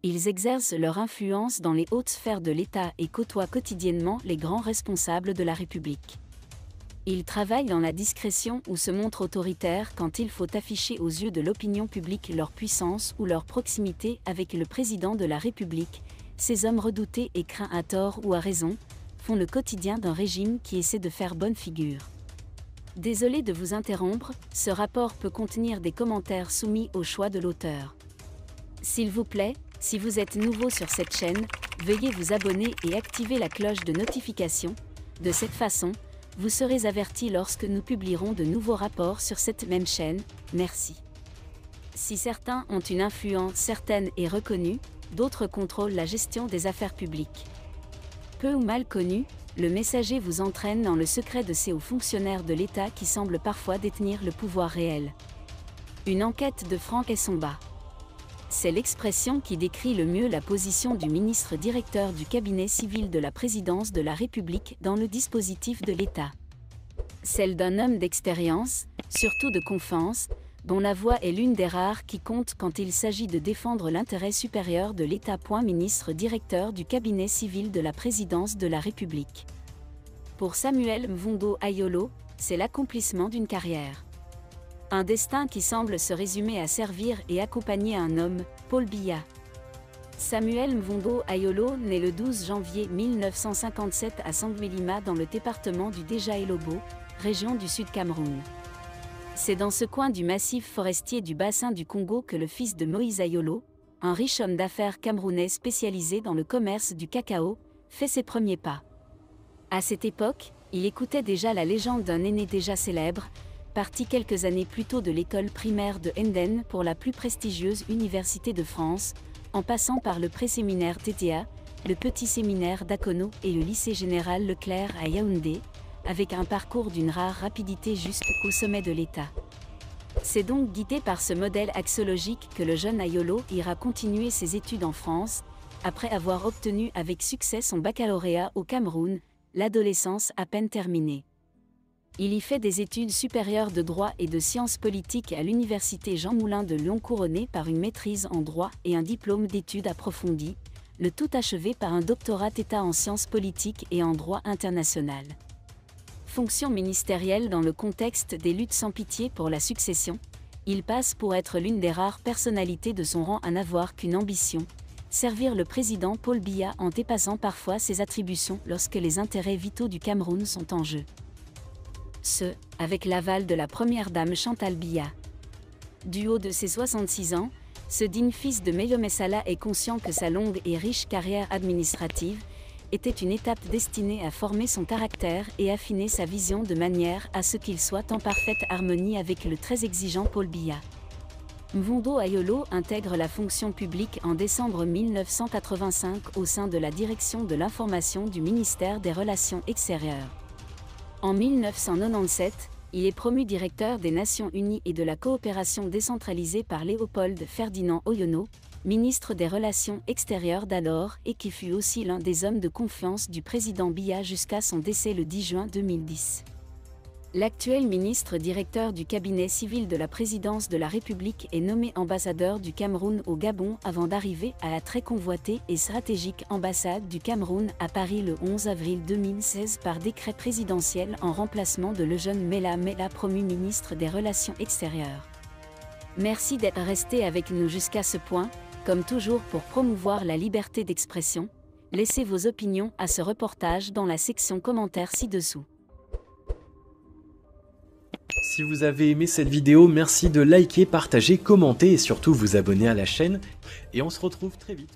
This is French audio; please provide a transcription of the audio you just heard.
Ils exercent leur influence dans les hautes sphères de l'État et côtoient quotidiennement les grands responsables de la République. Ils travaillent dans la discrétion ou se montrent autoritaires quand il faut afficher aux yeux de l'opinion publique leur puissance ou leur proximité avec le président de la République. Ces hommes redoutés et craints à tort ou à raison, font le quotidien d'un régime qui essaie de faire bonne figure. Désolé de vous interrompre, ce rapport peut contenir des commentaires soumis au choix de l'auteur. S'il vous plaît, si vous êtes nouveau sur cette chaîne, veuillez vous abonner et activer la cloche de notification. De cette façon, vous serez averti lorsque nous publierons de nouveaux rapports sur cette même chaîne. Merci. Si certains ont une influence certaine et reconnue, d'autres contrôlent la gestion des affaires publiques. Peu ou mal connu, le messager vous entraîne dans le secret de ces hauts fonctionnaires de l'État qui semblent parfois détenir le pouvoir réel. Une enquête de Franck Essomba. C'est l'expression qui décrit le mieux la position du ministre directeur du cabinet civil de la présidence de la République dans le dispositif de l'État. Celle d'un homme d'expérience, surtout de confiance, dont la voix est l'une des rares qui compte quand il s'agit de défendre l'intérêt supérieur de l'État. Ministre directeur du cabinet civil de la présidence de la République. Pour Samuel Mvondo Ayolo, c'est l'accomplissement d'une carrière. Un destin qui semble se résumer à servir et accompagner un homme, Paul Biya. Samuel Mvondo Ayolo naît le 12 janvier 1957 à Sangmelima dans le département du Deja-Elobo, région du Sud Cameroun. C'est dans ce coin du massif forestier du bassin du Congo que le fils de Moïse Ayolo, un riche homme d'affaires camerounais spécialisé dans le commerce du cacao, fait ses premiers pas. À cette époque, il écoutait déjà la légende d'un aîné déjà célèbre, parti quelques années plus tôt de l'école primaire de Nden pour la plus prestigieuse université de France, en passant par le pré-séminaire TTA, le petit séminaire d'Akono et le lycée général Leclerc à Yaoundé, avec un parcours d'une rare rapidité jusqu'au sommet de l'État. C'est donc guidé par ce modèle axiologique que le jeune Ayolo ira continuer ses études en France, après avoir obtenu avec succès son baccalauréat au Cameroun, l'adolescence à peine terminée. Il y fait des études supérieures de droit et de sciences politiques à l'université Jean Moulin de Lyon, couronné par une maîtrise en droit et un diplôme d'études approfondies, le tout achevé par un doctorat d'État en sciences politiques et en droit international. Fonction ministérielle dans le contexte des luttes sans pitié pour la succession, il passe pour être l'une des rares personnalités de son rang à n'avoir qu'une ambition, servir le président Paul Biya en dépassant parfois ses attributions lorsque les intérêts vitaux du Cameroun sont en jeu. Ce, avec l'aval de la première dame Chantal Biya. Du haut de ses 66 ans, ce digne fils de Meillome Sala est conscient que sa longue et riche carrière administrative était une étape destinée à former son caractère et affiner sa vision de manière à ce qu'il soit en parfaite harmonie avec le très exigeant Paul Biya. Mvondo Ayolo intègre la fonction publique en décembre 1985 au sein de la direction de l'information du ministère des Relations extérieures. En 1997, il est promu directeur des Nations Unies et de la coopération décentralisée par Léopold Ferdinand Oyono, ministre des Relations extérieures d'alors et qui fut aussi l'un des hommes de confiance du président Biya jusqu'à son décès le 10 juin 2010. L'actuel ministre directeur du cabinet civil de la présidence de la République est nommé ambassadeur du Cameroun au Gabon avant d'arriver à la très convoitée et stratégique ambassade du Cameroun à Paris le 11 avril 2016 par décret présidentiel en remplacement de le jeune Mela Mela promu ministre des Relations extérieures. Merci d'être resté avec nous jusqu'à ce point, comme toujours pour promouvoir la liberté d'expression. Laissez vos opinions à ce reportage dans la section commentaires ci-dessous. Si vous avez aimé cette vidéo, merci de liker, partager, commenter et surtout vous abonner à la chaîne. Et on se retrouve très vite.